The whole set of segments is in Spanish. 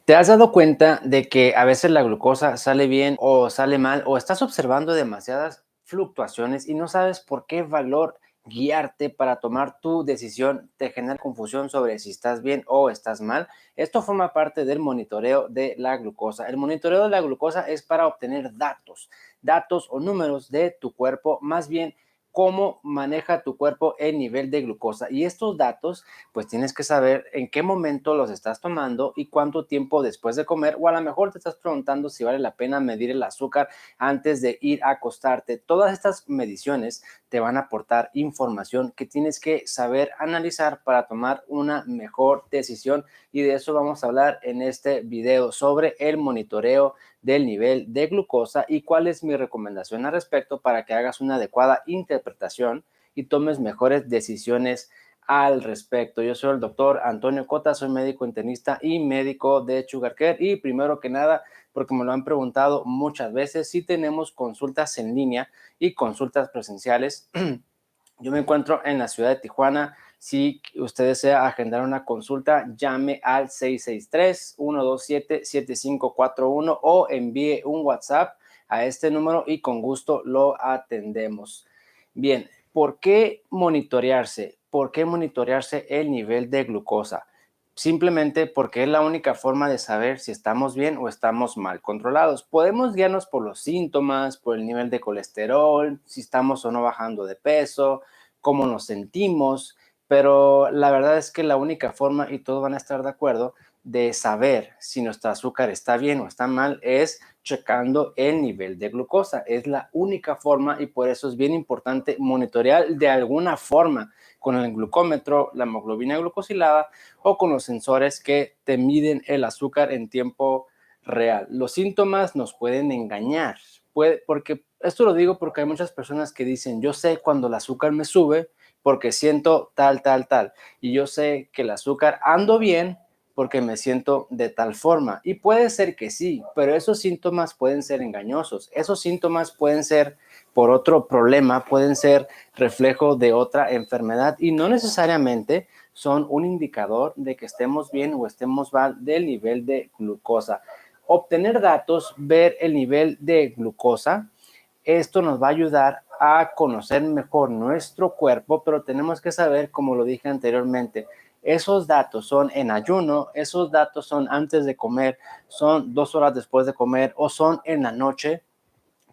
¿Te has dado cuenta de que a veces la glucosa sale bien o sale mal o estás observando demasiadas fluctuaciones y no sabes por qué valor guiarte para tomar tu decisión? Te genera confusión sobre si estás bien o estás mal. Esto forma parte del monitoreo de la glucosa. El monitoreo de la glucosa es para obtener datos o números de tu cuerpo, más bien cómo maneja tu cuerpo el nivel de glucosa. Y estos datos pues tienes que saber en qué momento los estás tomando y cuánto tiempo después de comer, o a lo mejor te estás preguntando si vale la pena medir el azúcar antes de ir a acostarte. Todas estas mediciones te van a aportar información que tienes que saber analizar para tomar una mejor decisión, y de eso vamos a hablar en este video sobre el monitoreo del nivel de glucosa y cuál es mi recomendación al respecto para que hagas una adecuada interpretación y tomes mejores decisiones al respecto. Yo soy el doctor Antonio Cota, soy médico internista y médico de Sugar Care, y primero que nada, porque me lo han preguntado muchas veces, si tenemos consultas en línea y consultas presenciales. Yo me encuentro en la ciudad de Tijuana. Si usted desea agendar una consulta, llame al 663-127-7541 o envíe un WhatsApp a este número y con gusto lo atendemos. Bien, ¿por qué monitorearse? ¿Por qué monitorearse el nivel de glucosa? Simplemente porque es la única forma de saber si estamos bien o estamos mal controlados. Podemos guiarnos por los síntomas, por el nivel de colesterol, si estamos o no bajando de peso, cómo nos sentimos, pero la verdad es que la única forma, y todos van a estar de acuerdo, de saber si nuestro azúcar está bien o está mal es checando el nivel de glucosa. Es la única forma, y por eso es bien importante monitorear de alguna forma con el glucómetro, la hemoglobina glucosilada o con los sensores que te miden el azúcar en tiempo real. Los síntomas nos pueden engañar, porque esto lo digo porque hay muchas personas que dicen, yo sé cuando el azúcar me sube porque siento tal, y yo sé que el azúcar ando bien porque me siento de tal forma. Y puede ser que sí, pero esos síntomas pueden ser engañosos. Esos síntomas pueden ser por otro problema, pueden ser reflejo de otra enfermedad y no necesariamente son un indicador de que estemos bien o estemos mal del nivel de glucosa. Obtener datos, ver el nivel de glucosa, esto nos va a ayudar a conocer mejor nuestro cuerpo, pero tenemos que saber, como lo dije anteriormente, esos datos son en ayuno, esos datos son antes de comer, son 2 horas después de comer o son en la noche,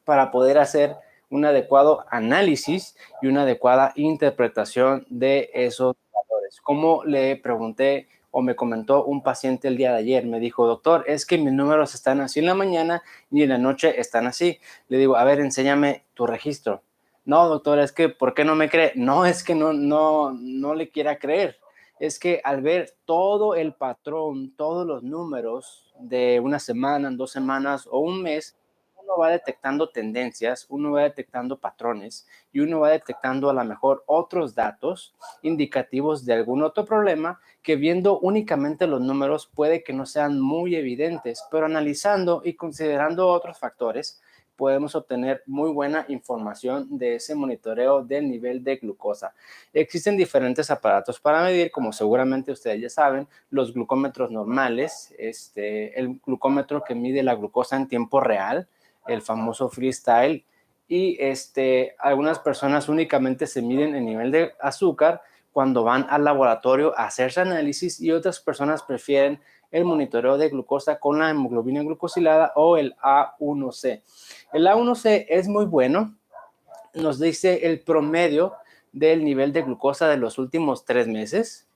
para poder hacer un adecuado análisis y una adecuada interpretación de esos valores. Como le pregunté o me comentó un paciente el día de ayer, me dijo, doctor, es que mis números están así en la mañana y en la noche están así. Le digo, a ver, enséñame tu registro. No, doctor, es que, ¿por qué no me cree? No, es que no le quiera creer. Es que al ver todo el patrón, todos los números de una semana, 2 semanas o un mes, uno va detectando tendencias, uno va detectando patrones y uno va detectando a lo mejor otros datos indicativos de algún otro problema que, viendo únicamente los números, puede que no sean muy evidentes, pero analizando y considerando otros factores podemos obtener muy buena información de ese monitoreo del nivel de glucosa. Existen diferentes aparatos para medir, como seguramente ustedes ya saben, los glucómetros normales, el glucómetro que mide la glucosa en tiempo real, el famoso freestyle, y algunas personas únicamente se miden el nivel de azúcar cuando van al laboratorio a hacerse análisis, y otras personas prefieren el monitoreo de glucosa con la hemoglobina glucosilada o el A1C. El A1C es muy bueno, nos dice el promedio del nivel de glucosa de los últimos 3 meses.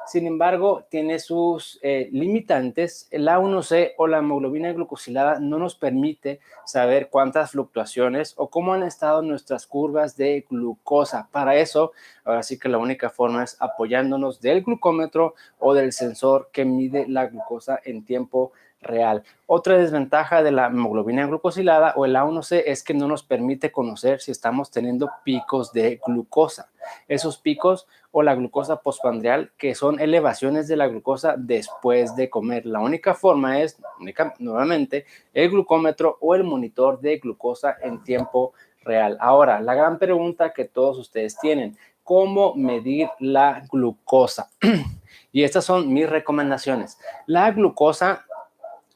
Sin embargo, tiene sus limitantes. El A1C o la hemoglobina glucosilada no nos permite saber cuántas fluctuaciones o cómo han estado nuestras curvas de glucosa. Para eso, ahora sí que la única forma es apoyándonos del glucómetro o del sensor que mide la glucosa en tiempo real. Otra desventaja de la hemoglobina glucosilada o el A1C es que no nos permite conocer si estamos teniendo picos de glucosa. Esos picos o la glucosa postprandial, que son elevaciones de la glucosa después de comer. La única forma es, nuevamente, el glucómetro o el monitor de glucosa en tiempo real. Ahora, la gran pregunta que todos ustedes tienen, ¿cómo medir la glucosa? Y estas son mis recomendaciones. La glucosa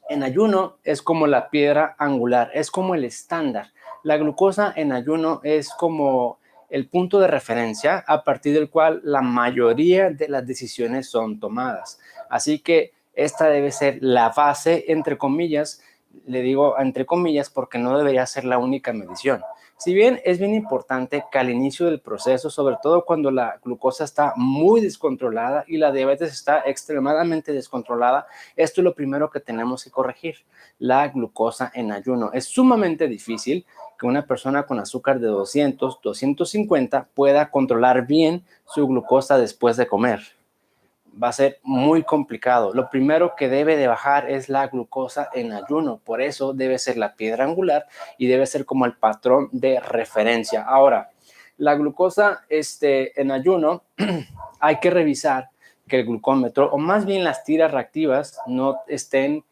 en ayuno es como la piedra angular, es como el estándar. La glucosa en ayuno es como el punto de referencia a partir del cual la mayoría de las decisiones son tomadas. Así que esta debe ser la base, entre comillas, le digo entre comillas porque no debería ser la única medición. Si bien es bien importante que al inicio del proceso, sobre todo cuando la glucosa está muy descontrolada y la diabetes está extremadamente descontrolada, esto es lo primero que tenemos que corregir, la glucosa en ayuno. Es sumamente difícil que una persona con azúcar de 200, 250 pueda controlar bien su glucosa después de comer. Va a ser muy complicado. Lo primero que debe de bajar es la glucosa en ayuno. Por eso debe ser la piedra angular y debe ser como el patrón de referencia. Ahora, la glucosa en ayuno, hay que revisar que el glucómetro, o más bien las tiras reactivas, no estén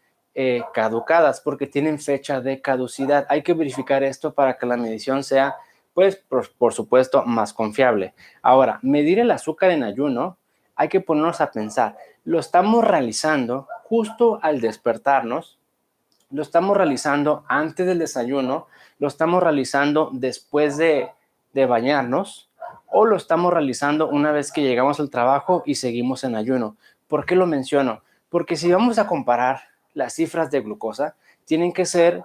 caducadas porque tienen fecha de caducidad. Hay que verificar esto para que la medición sea, pues, por supuesto, más confiable. Ahora, medir el azúcar en ayuno, hay que ponernos a pensar, ¿lo estamos realizando justo al despertarnos? ¿Lo estamos realizando antes del desayuno? ¿Lo estamos realizando después de bañarnos? ¿O lo estamos realizando una vez que llegamos al trabajo y seguimos en ayuno? ¿Por qué lo menciono? Porque si vamos a comparar las cifras de glucosa, tienen que ser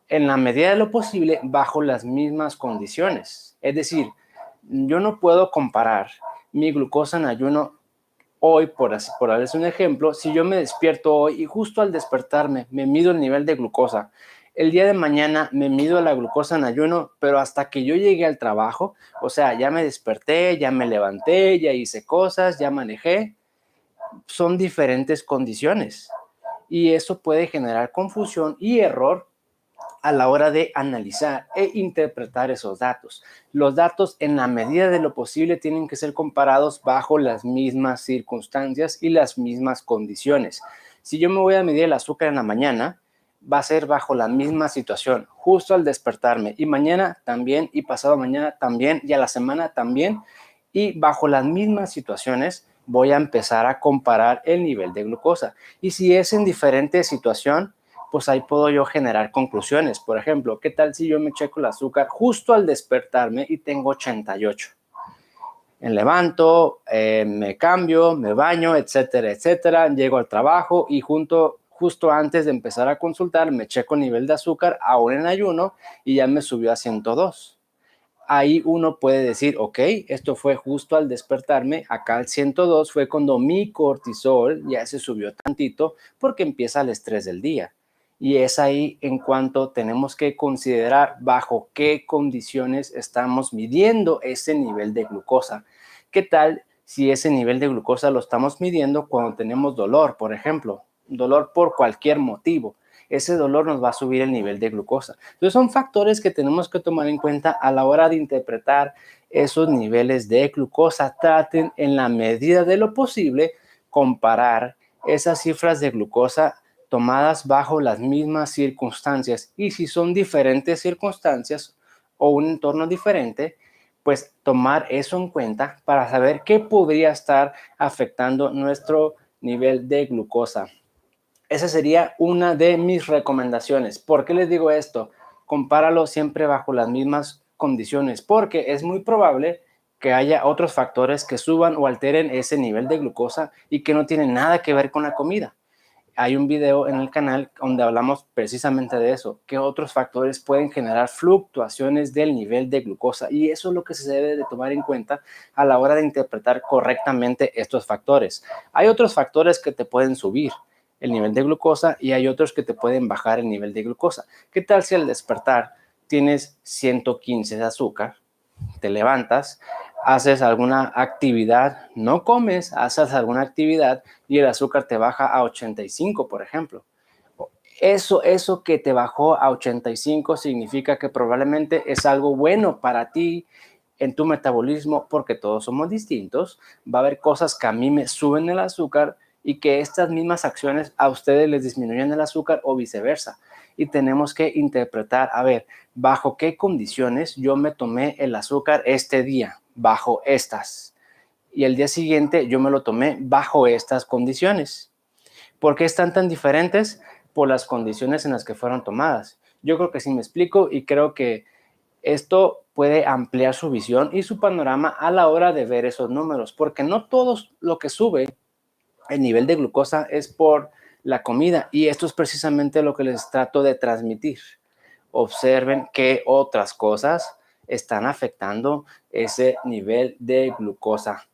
en la medida de lo posible bajo las mismas condiciones. Es decir, yo no puedo comparar mi glucosa en ayuno hoy, por darles un ejemplo, si yo me despierto hoy y justo al despertarme me mido el nivel de glucosa, el día de mañana me mido la glucosa en ayuno, pero hasta que yo llegué al trabajo, o sea, ya me desperté, ya me levanté, ya hice cosas, ya manejé, son diferentes condiciones. Y eso puede generar confusión y error a la hora de analizar e interpretar esos datos. Los datos, en la medida de lo posible, tienen que ser comparados bajo las mismas circunstancias y las mismas condiciones. Si yo me voy a medir el azúcar en la mañana, va a ser bajo la misma situación, justo al despertarme, y mañana también, y pasado mañana también, y a la semana también, y bajo las mismas situaciones voy a empezar a comparar el nivel de glucosa. Y si es en diferente situación, pues ahí puedo yo generar conclusiones. Por ejemplo, ¿qué tal si yo me checo el azúcar justo al despertarme y tengo 88? Me levanto, me cambio, me baño, etcétera, etcétera. Llego al trabajo y justo antes de empezar a consultar, me checo el nivel de azúcar, aún en ayuno, y ya me subió a 102. Ahí uno puede decir, ok, esto fue justo al despertarme, acá al 102 fue cuando mi cortisol ya se subió tantito porque empieza el estrés del día. Y es ahí en cuanto tenemos que considerar bajo qué condiciones estamos midiendo ese nivel de glucosa. ¿Qué tal si ese nivel de glucosa lo estamos midiendo cuando tenemos dolor, por ejemplo? Dolor por cualquier motivo. Ese dolor nos va a subir el nivel de glucosa. Entonces son factores que tenemos que tomar en cuenta a la hora de interpretar esos niveles de glucosa. Traten en la medida de lo posible comparar esas cifras de glucosa tomadas bajo las mismas circunstancias, y si son diferentes circunstancias o un entorno diferente, pues tomar eso en cuenta para saber qué podría estar afectando nuestro nivel de glucosa. Esa sería una de mis recomendaciones. ¿Por qué les digo esto? Compáralo siempre bajo las mismas condiciones, porque es muy probable que haya otros factores que suban o alteren ese nivel de glucosa y que no tienen nada que ver con la comida. Hay un video en el canal donde hablamos precisamente de eso, que otros factores pueden generar fluctuaciones del nivel de glucosa, y eso es lo que se debe de tomar en cuenta a la hora de interpretar correctamente estos factores. Hay otros factores que te pueden subir el nivel de glucosa y hay otros que te pueden bajar el nivel de glucosa. ¿Qué tal si al despertar tienes 115 de azúcar, te levantas, haces alguna actividad, no comes, haces alguna actividad y el azúcar te baja a 85, por ejemplo? Eso que te bajó a 85 significa que probablemente es algo bueno para ti en tu metabolismo, porque todos somos distintos. Va a haber cosas que a mí me suben el azúcar y que estas mismas acciones a ustedes les disminuyen el azúcar, o viceversa. Y tenemos que interpretar, a ver, bajo qué condiciones yo me tomé el azúcar este día, bajo estas. y el día siguiente yo me lo tomé bajo estas condiciones. ¿Por qué están tan diferentes? Por las condiciones en las que fueron tomadas. Yo creo que sí me explico y creo que esto puede ampliar su visión y su panorama a la hora de ver esos números, porque no todo lo que sube el nivel de glucosa es por la comida y esto es precisamente lo que les trato de transmitir. Observen qué otras cosas están afectando ese nivel de glucosa.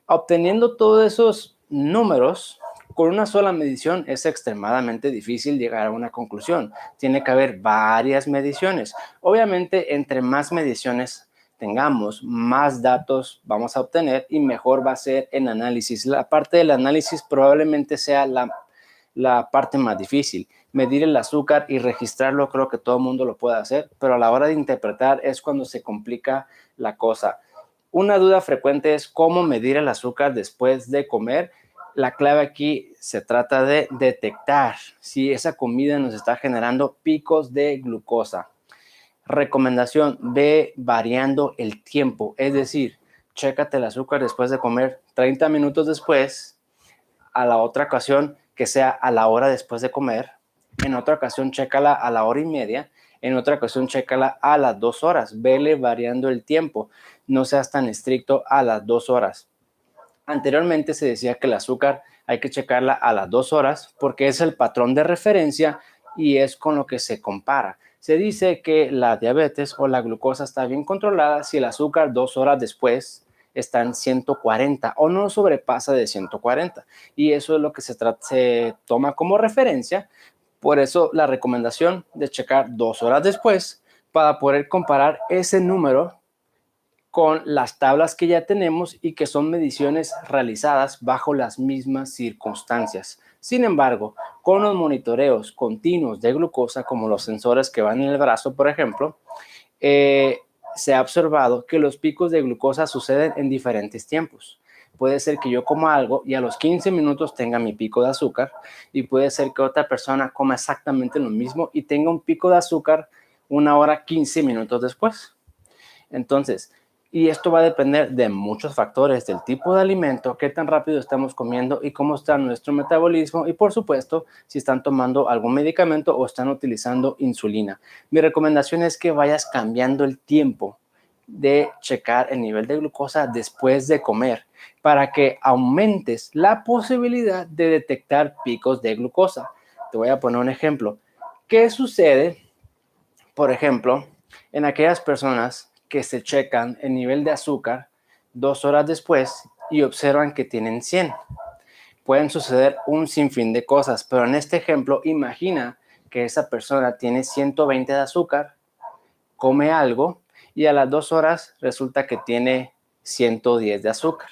Obteniendo todos esos números con una sola medición es extremadamente difícil llegar a una conclusión. Tiene que haber varias mediciones. Obviamente, entre más mediciones tengamos, más datos vamos a obtener y mejor va a ser el análisis. La parte del análisis probablemente sea la parte más difícil. Medir el azúcar y registrarlo creo que todo el mundo lo puede hacer, pero a la hora de interpretar es cuando se complica la cosa. Una duda frecuente es cómo medir el azúcar después de comer. La clave aquí se trata de detectar si esa comida nos está generando picos de glucosa. Recomendación, ve variando el tiempo, es decir, chécate el azúcar después de comer 30 minutos después, a la otra ocasión que sea a la hora después de comer, en otra ocasión chécala a la hora y media, en otra ocasión chécala a las 2 horas, vele variando el tiempo, no seas tan estricto a las 2 horas. Anteriormente se decía que el azúcar hay que checarla a las 2 horas porque es el patrón de referencia y es con lo que se compara. Se dice que la diabetes o la glucosa está bien controlada si el azúcar 2 horas después está en 140 o no sobrepasa de 140 y eso es lo que se toma como referencia. Por eso la recomendación de checar 2 horas después para poder comparar ese número con las tablas que ya tenemos y que son mediciones realizadas bajo las mismas circunstancias. Sin embargo, con los monitoreos continuos de glucosa, como los sensores que van en el brazo, por ejemplo, se ha observado que los picos de glucosa suceden en diferentes tiempos. Puede ser que yo coma algo y a los 15 minutos tenga mi pico de azúcar y puede ser que otra persona coma exactamente lo mismo y tenga un pico de azúcar 1 hora 15 minutos después. Entonces, y esto va a depender de muchos factores, del tipo de alimento, qué tan rápido estamos comiendo y cómo está nuestro metabolismo y, por supuesto, si están tomando algún medicamento o están utilizando insulina. Mi recomendación es que vayas cambiando el tiempo de checar el nivel de glucosa después de comer para que aumentes la posibilidad de detectar picos de glucosa. Te voy a poner un ejemplo. ¿Qué sucede, por ejemplo, en aquellas personas que se checan el nivel de azúcar 2 horas después y observan que tienen 100? Pueden suceder un sinfín de cosas, pero en este ejemplo, imagina que esa persona tiene 120 de azúcar, come algo y a las 2 horas resulta que tiene 110 de azúcar.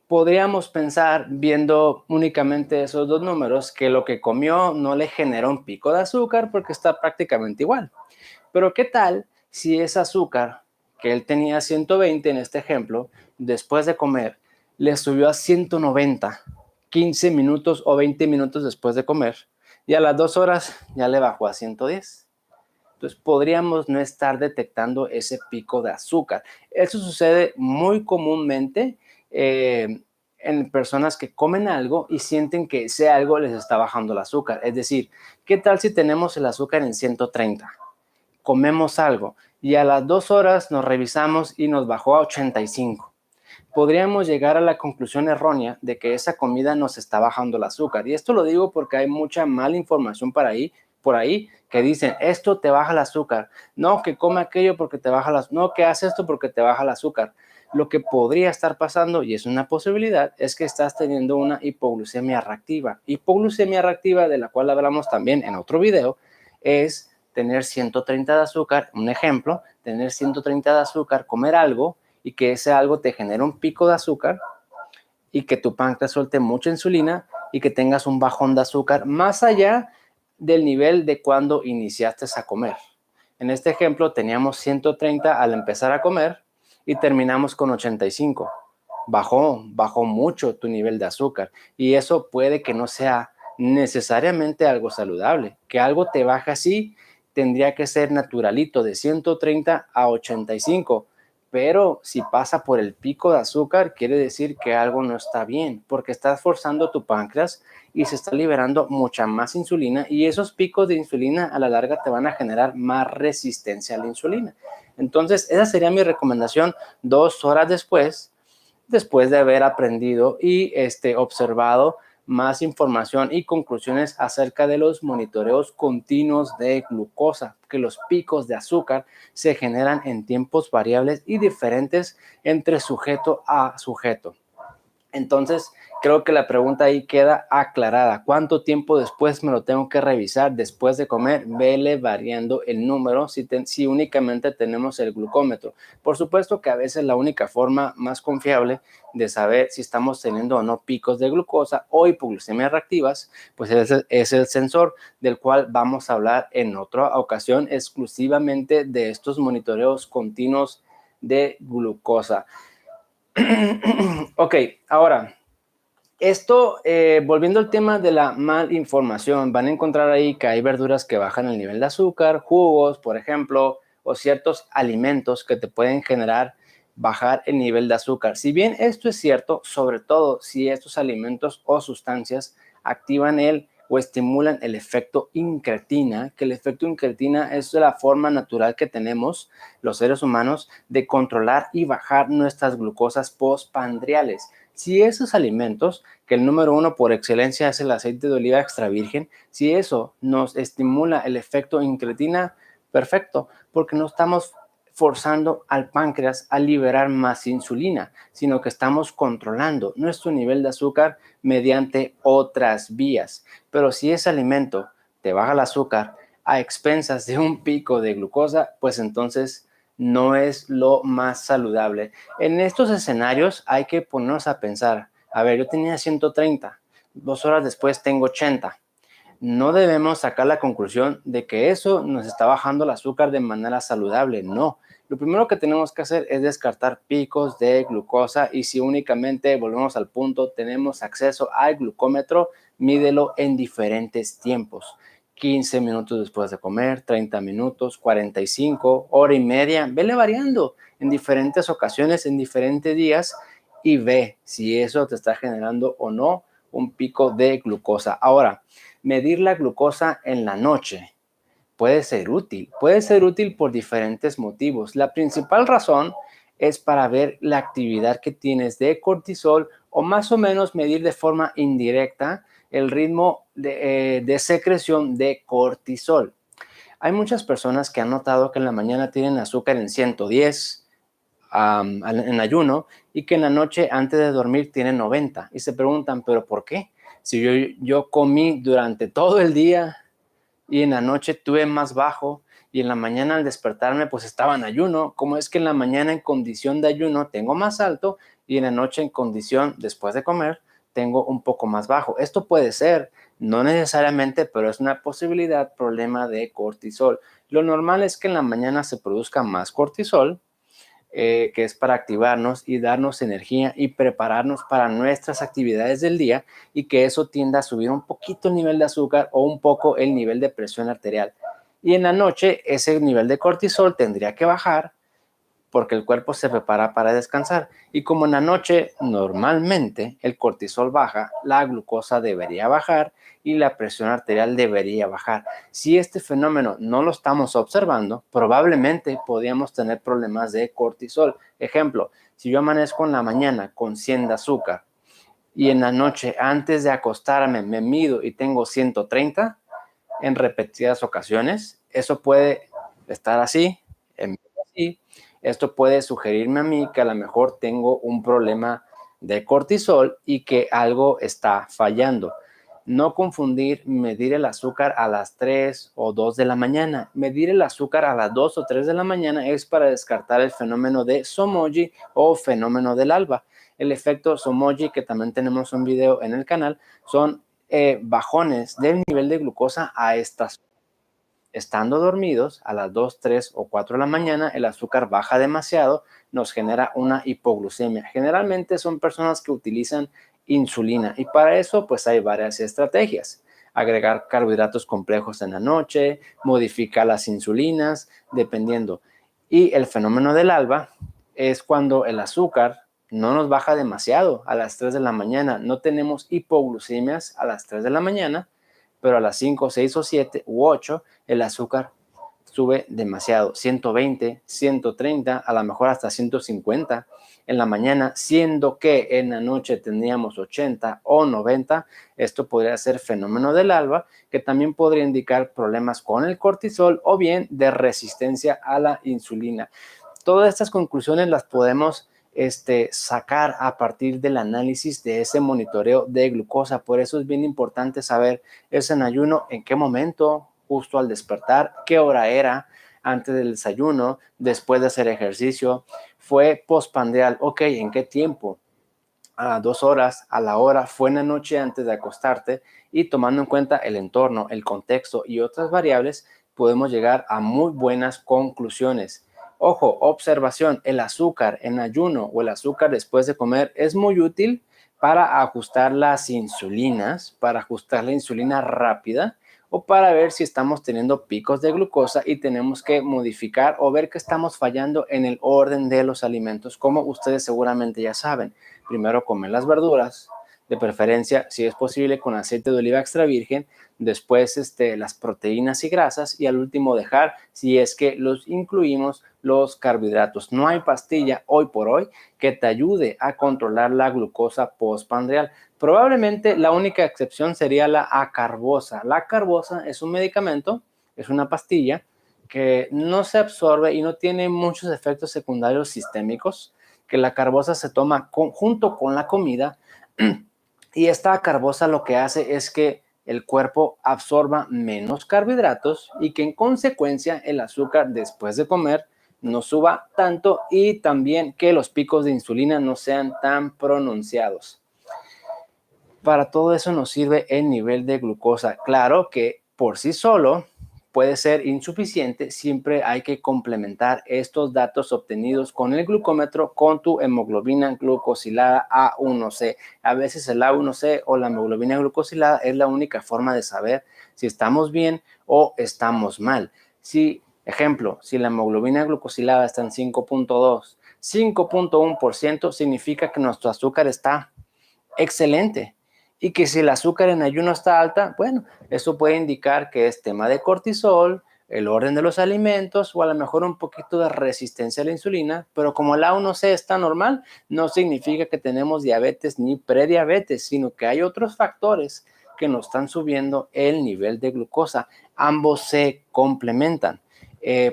Podríamos pensar, viendo únicamente esos dos números, que lo que comió no le genera un pico de azúcar porque está prácticamente igual. Pero ¿qué tal si ese azúcar que él tenía 120 en este ejemplo, después de comer, le subió a 190, 15 minutos o 20 minutos después de comer, y a las 2 horas ya le bajó a 110? Entonces podríamos no estar detectando ese pico de azúcar. Eso sucede muy comúnmente en personas que comen algo y sienten que ese algo les está bajando el azúcar. Es decir, ¿qué tal si tenemos el azúcar en 130? Comemos algo y a las 2 horas nos revisamos y nos bajó a 85. Podríamos llegar a la conclusión errónea de que esa comida nos está bajando el azúcar. Y esto lo digo porque hay mucha mala información por ahí que dicen, esto te baja el azúcar. No, que come aquello porque te baja el azúcar. No, que hace esto porque te baja el azúcar. Lo que podría estar pasando, y es una posibilidad, es que estás teniendo una hipoglucemia reactiva. Hipoglucemia reactiva, de la cual hablamos también en otro video, es tener 130 de azúcar, un ejemplo, tener 130 de azúcar, comer algo y que ese algo te genere un pico de azúcar y que tu páncreas suelte mucha insulina y que tengas un bajón de azúcar más allá del nivel de cuando iniciaste a comer. En este ejemplo teníamos 130 al empezar a comer y terminamos con 85. Bajó mucho tu nivel de azúcar y eso puede que no sea necesariamente algo saludable. Que algo te baje así tendría que ser naturalito, de 130 a 85, pero si pasa por el pico de azúcar, quiere decir que algo no está bien, porque estás forzando tu páncreas y se está liberando mucha más insulina, y esos picos de insulina a la larga te van a generar más resistencia a la insulina. Entonces, esa sería mi recomendación 2 horas después de haber aprendido y observado más información y conclusiones acerca de los monitoreos continuos de glucosa, que los picos de azúcar se generan en tiempos variables y diferentes entre sujeto a sujeto. Entonces, creo que la pregunta ahí queda aclarada. ¿Cuánto tiempo después me lo tengo que revisar después de comer? Vele variando el número si únicamente tenemos el glucómetro. Por supuesto que a veces la única forma más confiable de saber si estamos teniendo o no picos de glucosa o hipoglucemias reactivas, pues es el sensor, del cual vamos a hablar en otra ocasión exclusivamente de estos monitoreos continuos de glucosa. Ok, ahora, volviendo al tema de la malinformación, van a encontrar ahí que hay verduras que bajan el nivel de azúcar, jugos, por ejemplo, o ciertos alimentos que te pueden generar bajar el nivel de azúcar. Si bien esto es cierto, sobre todo si estos alimentos o sustancias activan o estimulan el efecto incretina, que el efecto incretina es la forma natural que tenemos los seres humanos de controlar y bajar nuestras glucosas postprandiales. Si esos alimentos, que el número 1 por excelencia es el aceite de oliva extra virgen, si eso nos estimula el efecto incretina, perfecto, porque no estamos forzando al páncreas a liberar más insulina, sino que estamos controlando nuestro nivel de azúcar mediante otras vías. Pero si ese alimento te baja el azúcar a expensas de un pico de glucosa, pues entonces no es lo más saludable. En estos escenarios hay que ponernos a pensar, a ver, yo tenía 130, 2 horas después tengo 80. No debemos sacar la conclusión de que eso nos está bajando el azúcar de manera saludable, no. Lo primero que tenemos que hacer es descartar picos de glucosa, y si únicamente, volvemos al punto, tenemos acceso al glucómetro, mídelo en diferentes tiempos. 15 minutos después de comer, 30 minutos, 45, hora y media, vele variando en diferentes ocasiones, en diferentes días, y ve si eso te está generando o no un pico de glucosa. Ahora, medir la glucosa en la noche puede ser útil por diferentes motivos. La principal razón es para ver la actividad que tienes de cortisol, o más o menos medir de forma indirecta el ritmo de secreción de cortisol. Hay muchas personas que han notado que en la mañana tienen azúcar en 110 en ayuno, y que en la noche antes de dormir tienen 90, y se preguntan, ¿pero por qué? Si yo comí durante todo el día y en la noche tuve más bajo, y en la mañana al despertarme pues estaba en ayuno, ¿cómo es que en la mañana en condición de ayuno tengo más alto y en la noche en condición después de comer tengo un poco más bajo? Esto puede ser, no necesariamente, pero es una posibilidad, problema de cortisol. Lo normal es que en la mañana se produzca más cortisol, que es para activarnos y darnos energía y prepararnos para nuestras actividades del día, y que eso tienda a subir un poquito el nivel de azúcar o un poco el nivel de presión arterial. Y en la noche ese nivel de cortisol tendría que bajar, porque el cuerpo se prepara para descansar. Y como en la noche normalmente el cortisol baja, la glucosa debería bajar y la presión arterial debería bajar. Si este fenómeno no lo estamos observando, probablemente podríamos tener problemas de cortisol. Ejemplo, si yo amanezco en la mañana con 100 de azúcar y en la noche antes de acostarme me mido y tengo 130 en repetidas ocasiones, eso puede estar así, en vez de así. Esto puede sugerirme a mí que a lo mejor tengo un problema de cortisol y que algo está fallando. No confundir medir el azúcar a las 3 o 2 de la mañana. Medir el azúcar a las 2 o 3 de la mañana es para descartar el fenómeno de Somogyi o fenómeno del alba. El efecto Somogyi, que también tenemos un video en el canal, son bajones del nivel de glucosa a estas. Estando dormidos a las 2, 3 o 4 de la mañana, el azúcar baja demasiado, nos genera una hipoglucemia. Generalmente son personas que utilizan insulina, y para eso pues hay varias estrategias. Agregar carbohidratos complejos en la noche, modificar las insulinas, dependiendo. Y el fenómeno del alba, es cuando el azúcar no nos baja demasiado a las 3 de la mañana. No tenemos hipoglucemias a las 3 de la mañana, pero a las 5, 6 o 7 u 8 el azúcar sube demasiado, 120, 130, a lo mejor hasta 150 en la mañana, siendo que en la noche teníamos 80 o 90. Esto podría ser fenómeno del alba, que también podría indicar problemas con el cortisol o bien de resistencia a la insulina. Todas estas conclusiones las podemos sacar a partir del análisis de ese monitoreo de glucosa. Por eso es bien importante saber ese en ayuno, en qué momento, justo al despertar, qué hora era, antes del desayuno, después de hacer ejercicio, fue postprandial, ok, ¿en qué tiempo? A 2 horas, a la hora, fue en la noche antes de acostarte, y tomando en cuenta el entorno, el contexto y otras variables, podemos llegar a muy buenas conclusiones. Ojo, observación, el azúcar en ayuno o el azúcar después de comer es muy útil para ajustar las insulinas, para ajustar la insulina rápida o para ver si estamos teniendo picos de glucosa y tenemos que modificar o ver que estamos fallando en el orden de los alimentos, como ustedes seguramente ya saben. Primero comer las verduras, de preferencia, si es posible, con aceite de oliva extra virgen, después las proteínas y grasas, y al último dejar, si es que los incluimos, los carbohidratos. No hay pastilla hoy por hoy que te ayude a controlar la glucosa postprandial. Probablemente la única excepción sería la acarbosa. La acarbosa es un medicamento, es una pastilla que no se absorbe y no tiene muchos efectos secundarios sistémicos, que la carbosa se toma junto con la comida, y esta carbosa lo que hace es que el cuerpo absorba menos carbohidratos y que en consecuencia el azúcar después de comer no suba tanto, y también que los picos de insulina no sean tan pronunciados. Para todo eso nos sirve el nivel de glucosa. Claro que por sí solo puede ser insuficiente, siempre hay que complementar estos datos obtenidos con el glucómetro con tu hemoglobina glucosilada A1C. A veces el A1C o la hemoglobina glucosilada es la única forma de saber si estamos bien o estamos mal. Ejemplo, si la hemoglobina glucosilada está en 5.2, 5.1% significa que nuestro azúcar está excelente. Y que si el azúcar en ayuno está alta, bueno, eso puede indicar que es tema de cortisol, el orden de los alimentos o a lo mejor un poquito de resistencia a la insulina, pero como el A1C está normal, no significa que tenemos diabetes ni prediabetes, sino que hay otros factores que nos están subiendo el nivel de glucosa. Ambos se complementan.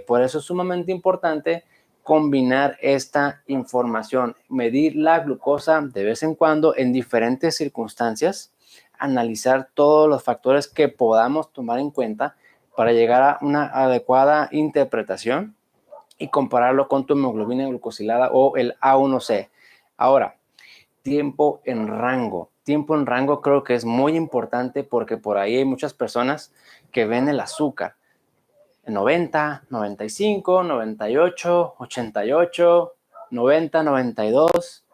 Por eso es sumamente importante combinar esta información, medir la glucosa de vez en cuando en diferentes circunstancias, analizar todos los factores que podamos tomar en cuenta para llegar a una adecuada interpretación y compararlo con tu hemoglobina glucosilada o el A1C. Ahora, tiempo en rango. Tiempo en rango creo que es muy importante porque por ahí hay muchas personas que ven el azúcar 90, 95, 98, 88, 90, 92,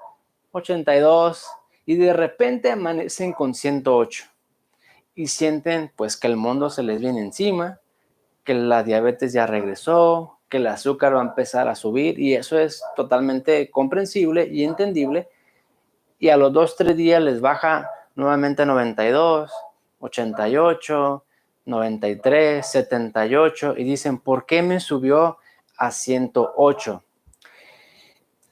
82, y de repente amanecen con 108 y sienten pues que el mundo se les viene encima, que la diabetes ya regresó, que el azúcar va a empezar a subir, y eso es totalmente comprensible y entendible, y a los 2-3 días les baja nuevamente a 92, 88, 93, 78 y dicen, ¿por qué me subió a 108?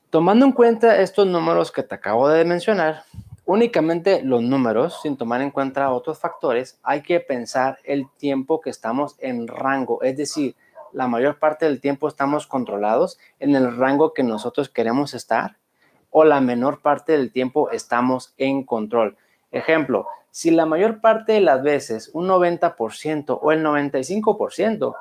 Tomando en cuenta estos números que te acabo de mencionar, únicamente los números, sin tomar en cuenta otros factores, hay que pensar el tiempo que estamos en rango, es decir, la mayor parte del tiempo estamos controlados en el rango que nosotros queremos estar, o la menor parte del tiempo estamos en control. Ejemplo, si la mayor parte de las veces, un 90% o el 95%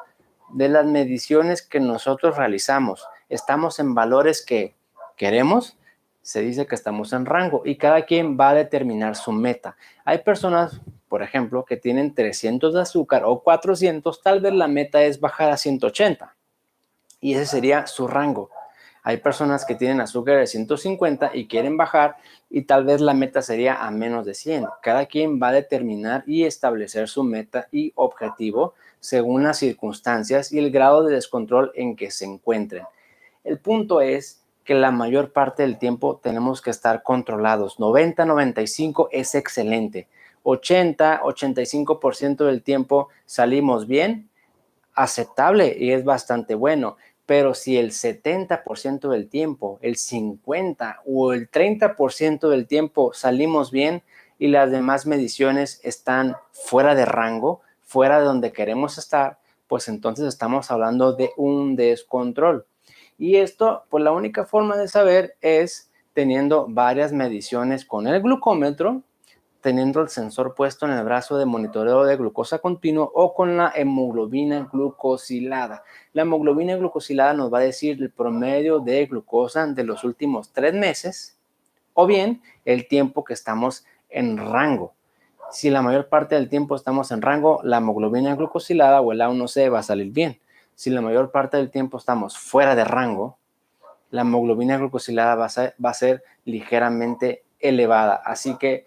de las mediciones que nosotros realizamos, estamos en valores que queremos, se dice que estamos en rango, y cada quien va a determinar su meta. Hay personas, por ejemplo, que tienen 300 de azúcar o 400, tal vez la meta es bajar a 180 y ese sería su rango. Hay personas que tienen azúcar de 150 y quieren bajar, y tal vez la meta sería a menos de 100. Cada quien va a determinar y establecer su meta y objetivo según las circunstancias y el grado de descontrol en que se encuentren. El punto es que la mayor parte del tiempo tenemos que estar controlados. 90, 95 es excelente. 80, 85% del tiempo salimos bien, aceptable y es bastante bueno. Pero si el 70% del tiempo, el 50 o el 30% del tiempo salimos bien y las demás mediciones están fuera de rango, fuera de donde queremos estar, pues entonces estamos hablando de un descontrol. Y esto, pues la única forma de saber es teniendo varias mediciones con el glucómetro, teniendo el sensor puesto en el brazo de monitoreo de glucosa continuo o con la hemoglobina glucosilada. La hemoglobina glucosilada nos va a decir el promedio de glucosa de los últimos 3 meses o bien el tiempo que estamos en rango. Si la mayor parte del tiempo estamos en rango, la hemoglobina glucosilada o el A1C va a salir bien. Si la mayor parte del tiempo estamos fuera de rango, la hemoglobina glucosilada va a ser ligeramente elevada. Así que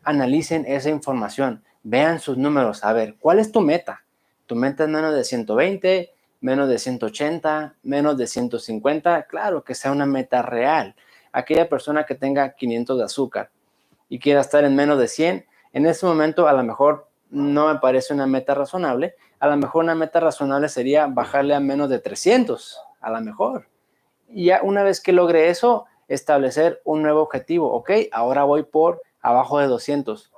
analicen esa información, vean sus números, a ver, ¿cuál es tu meta? ¿Tu meta es menos de 120, menos de 180, menos de 150? Claro, que sea una meta real. Aquella persona que tenga 500 de azúcar y quiera estar en menos de 100, en ese momento a lo mejor no me parece una meta razonable. A lo mejor una meta razonable sería bajarle a menos de 300, a lo mejor. Y ya una vez que logre eso, establecer un nuevo objetivo. Ok, ahora voy por abajo de 200.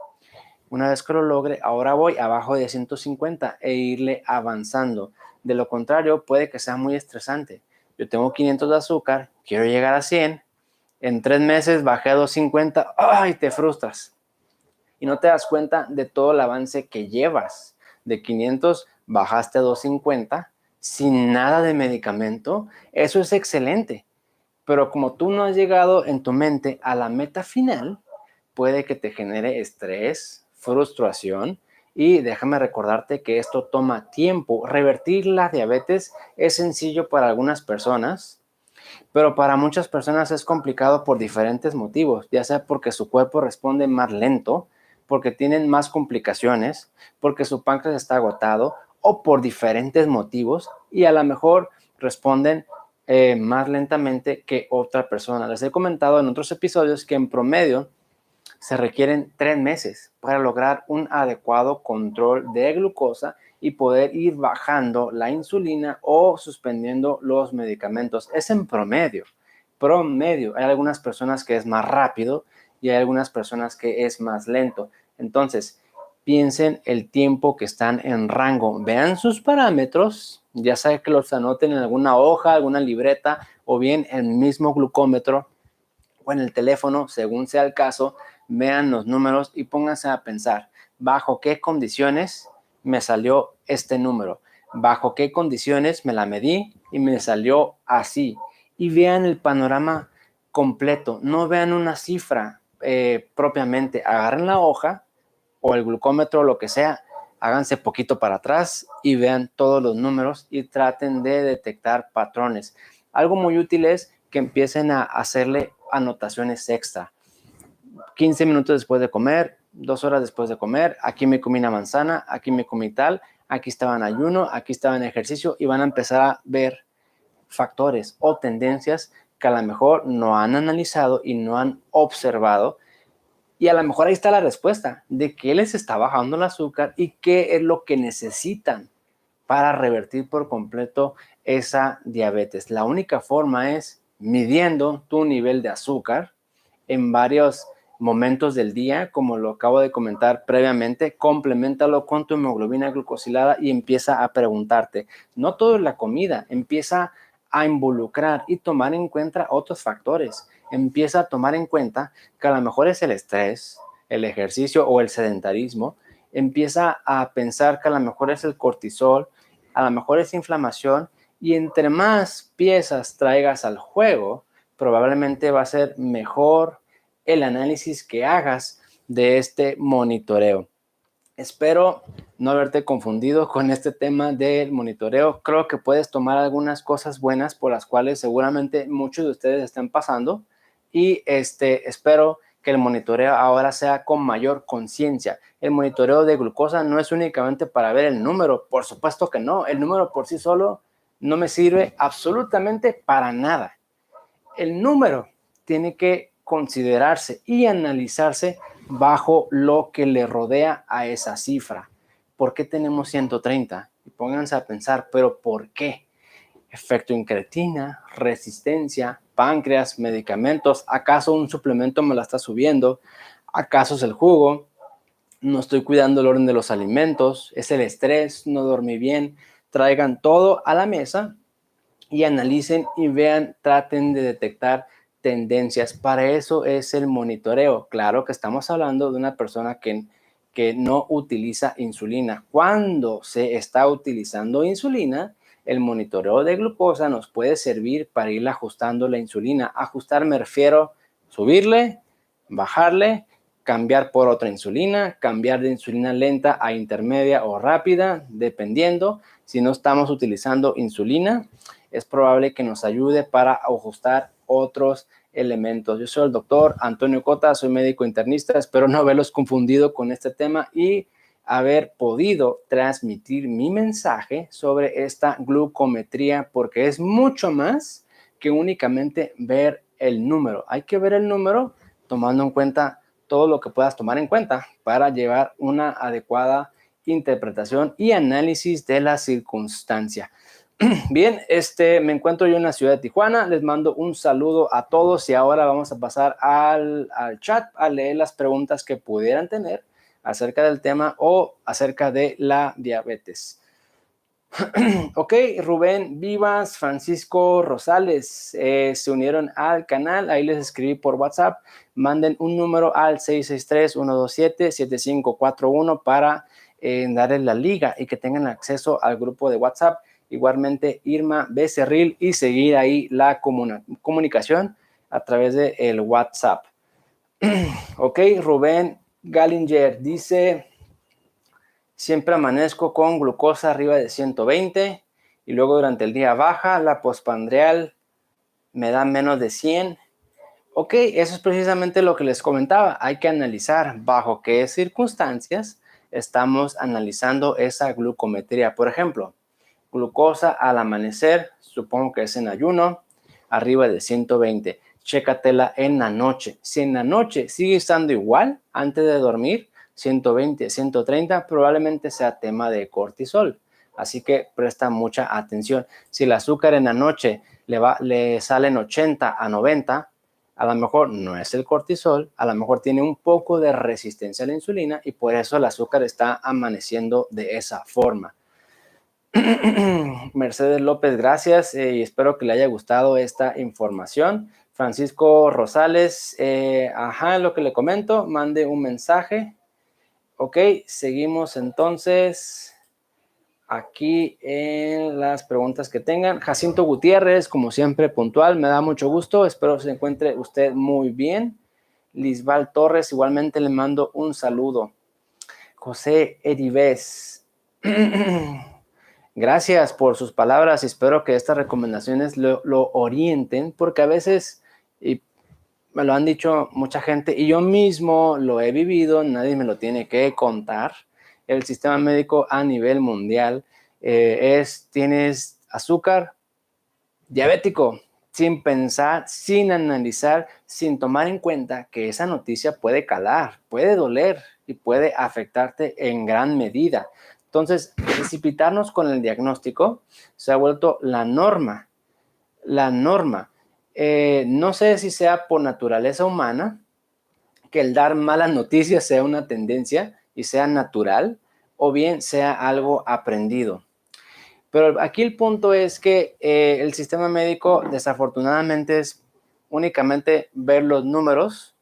Una vez que lo logre, ahora voy abajo de 150 e irle avanzando. De lo contrario, puede que sea muy estresante. Yo tengo 500 de azúcar, quiero llegar a 100. En 3 meses bajé a 250. ¡Ay! Te frustras. Y no te das cuenta de todo el avance que llevas. De 500 bajaste a 250 sin nada de medicamento. Eso es excelente. Pero como tú no has llegado en tu mente a la meta final, puede que te genere estrés, frustración y déjame recordarte que esto toma tiempo. Revertir la diabetes es sencillo para algunas personas, pero para muchas personas es complicado por diferentes motivos, ya sea porque su cuerpo responde más lento, porque tienen más complicaciones, porque su páncreas está agotado o por diferentes motivos y a lo mejor responden más lentamente que otra persona. Les he comentado en otros episodios que en promedio se requieren 3 meses para lograr un adecuado control de glucosa y poder ir bajando la insulina o suspendiendo los medicamentos. Es en promedio. Promedio. Hay algunas personas que es más rápido y hay algunas personas que es más lento. Entonces, piensen el tiempo que están en rango. Vean sus parámetros, ya sea que los anoten en alguna hoja, alguna libreta o bien el mismo glucómetro o en el teléfono, según sea el caso, vean los números y pónganse a pensar, ¿bajo qué condiciones me salió este número? ¿Bajo qué condiciones me la medí y me salió así? Y vean el panorama completo, no vean una cifra propiamente, agarren la hoja o el glucómetro o lo que sea, háganse poquito para atrás y vean todos los números y traten de detectar patrones. Algo muy útil es que empiecen a hacerle anotaciones extra. 15 minutos después de comer, 2 horas después de comer, aquí me comí una manzana, aquí me comí tal, aquí estaba en ayuno, aquí estaba en ejercicio y van a empezar a ver factores o tendencias que a lo mejor no han analizado y no han observado. Y a lo mejor ahí está la respuesta de qué les está bajando el azúcar y qué es lo que necesitan para revertir por completo esa diabetes. La única forma es midiendo tu nivel de azúcar en varios momentos del día, como lo acabo de comentar previamente, complementalo con tu hemoglobina glucosilada y empieza a preguntarte, no todo es la comida, empieza a involucrar y tomar en cuenta otros factores. Empieza a tomar en cuenta que a lo mejor es el estrés, el ejercicio o el sedentarismo. Empieza a pensar que a lo mejor es el cortisol, a lo mejor es inflamación y entre más piezas traigas al juego, probablemente va a ser mejor el análisis que hagas de este monitoreo. Espero no haberte confundido con este tema del monitoreo. Creo que puedes tomar algunas cosas buenas por las cuales seguramente muchos de ustedes están pasando y espero que el monitoreo ahora sea con mayor conciencia. El monitoreo de glucosa no es únicamente para ver el número, por supuesto que no. El número por sí solo no me sirve absolutamente para nada. el número tiene que considerarse y analizarse bajo lo que le rodea a esa cifra. ¿Por qué tenemos 130? Y pónganse a pensar, ¿pero por qué? Efecto incretina, resistencia, páncreas, medicamentos. ¿Acaso un suplemento me la está subiendo? ¿Acaso es el jugo? No estoy cuidando el orden de los alimentos, es el estrés, no dormí bien. Traigan todo a la mesa y analicen y vean, traten de detectar tendencias. Para eso es el monitoreo. Claro que estamos hablando de una persona que no utiliza insulina. Cuando se está utilizando insulina, el monitoreo de glucosa nos puede servir para ir ajustando la insulina. Ajustar me refiero subirle, bajarle, cambiar por otra insulina, cambiar de insulina lenta a intermedia o rápida, dependiendo. Si no estamos utilizando insulina, es probable que nos ayude para ajustar otros elementos. Yo soy el doctor Antonio Cota, soy médico internista. Espero no haberlos confundido con este tema y haber podido transmitir mi mensaje sobre esta glucometría, porque es mucho más que únicamente ver el número. Hay que ver el número tomando en cuenta todo lo que puedas tomar en cuenta para llevar una adecuada interpretación y análisis de la circunstancia. Bien, me encuentro yo en la ciudad de Tijuana. Les mando un saludo a todos y ahora vamos a pasar al chat a leer las preguntas que pudieran tener acerca del tema o acerca de la diabetes. Ok, Rubén Vivas, Francisco Rosales se unieron al canal. Ahí les escribí por WhatsApp. Manden un número al 663-127-7541 para darles la liga y que tengan acceso al grupo de WhatsApp. Igualmente, Irma Becerril y seguir ahí la comunicación a través del WhatsApp. Ok, Rubén Gallinger dice: siempre amanezco con glucosa arriba de 120 y luego durante el día baja, la postprandial me da menos de 100. Ok, eso es precisamente lo que les comentaba. Hay que analizar bajo qué circunstancias estamos analizando esa glucometría. Por ejemplo, glucosa al amanecer, supongo que es en ayuno, arriba de 120. Chécatela en la noche. Si en la noche sigue estando igual antes de dormir, 120, 130, probablemente sea tema de cortisol. Así que presta mucha atención. Si el azúcar en la noche le salen 80 a 90, a lo mejor no es el cortisol, a lo mejor tiene un poco de resistencia a la insulina y por eso el azúcar está amaneciendo de esa forma. Mercedes López, gracias y espero que le haya gustado esta información. Francisco Rosales, lo que le comento, mande un mensaje. Ok, seguimos entonces aquí en las preguntas que tengan. Jacinto Gutiérrez, como siempre, puntual, me da mucho gusto. Espero se encuentre usted muy bien. Lisbal Torres, igualmente le mando un saludo. José Eribés. Gracias por sus palabras y espero que estas recomendaciones lo orienten, porque a veces, y me lo han dicho mucha gente, y yo mismo lo he vivido, nadie me lo tiene que contar, el sistema médico a nivel mundial tienes azúcar, diabético, sin pensar, sin analizar, sin tomar en cuenta que esa noticia puede calar, puede doler y puede afectarte en gran medida. Entonces, precipitarnos con el diagnóstico se ha vuelto la norma. La norma. No sé si sea por naturaleza humana que el dar malas noticias sea una tendencia y sea natural, o bien sea algo aprendido. Pero aquí el punto es que el sistema médico desafortunadamente es únicamente ver los números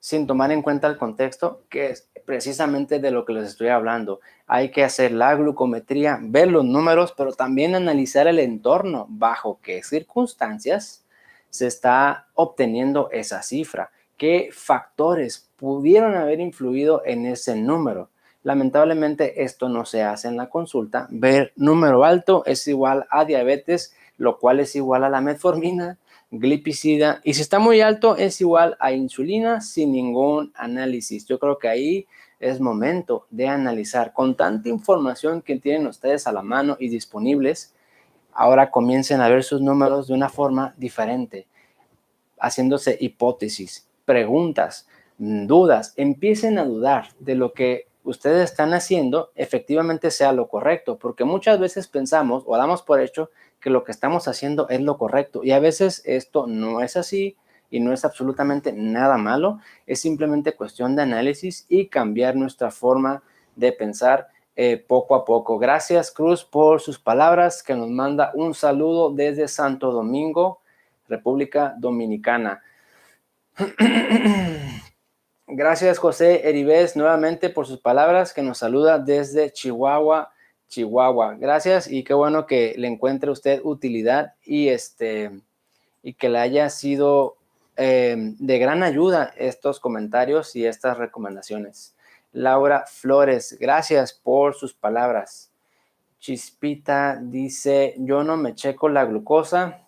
sin tomar en cuenta el contexto, que es precisamente de lo que les estoy hablando. Hay que hacer la glucometría, ver los números, pero también analizar el entorno, bajo qué circunstancias se está obteniendo esa cifra, qué factores pudieron haber influido en ese número. Lamentablemente esto no se hace en la consulta. Ver número alto es igual a diabetes, lo cual es igual a la metformina, glipicida, y si está muy alto es igual a insulina sin ningún análisis. Yo creo que ahí es momento de analizar. Con tanta información que tienen ustedes a la mano y disponibles, ahora comiencen a ver sus números de una forma diferente. haciéndose hipótesis, preguntas, dudas. Empiecen a dudar de lo que ustedes están haciendo efectivamente sea lo correcto, porque muchas veces pensamos o damos por hecho que lo que estamos haciendo es lo correcto y a veces esto no es así y no es absolutamente nada malo, es simplemente cuestión de análisis y cambiar nuestra forma de pensar poco a poco. Gracias, Cruz, por sus palabras, que nos manda un saludo desde Santo Domingo, República Dominicana. Gracias, José Heribés, nuevamente por sus palabras, que nos saluda desde Chihuahua, Chihuahua. Gracias y qué bueno que le encuentre usted utilidad y que le haya sido de gran ayuda estos comentarios y estas recomendaciones. Laura Flores, gracias por sus palabras. Chispita dice, yo no me checo la glucosa.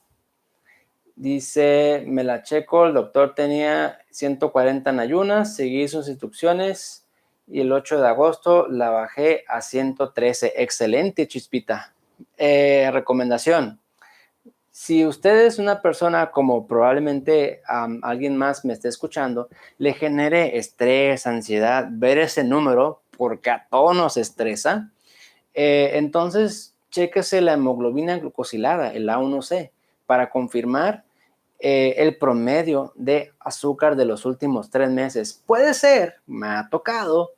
Dice, me la checo, el doctor tenía 140 en ayunas, seguí sus instrucciones y el 8 de agosto la bajé a 113. Excelente, Chispita. Recomendación. Si usted es una persona como probablemente alguien más me esté escuchando, le genere estrés, ansiedad, ver ese número, porque a todos nos estresa, entonces chéquese la hemoglobina glucosilada, el A1C, para confirmar el promedio de azúcar de los últimos 3 meses. Puede ser, me ha tocado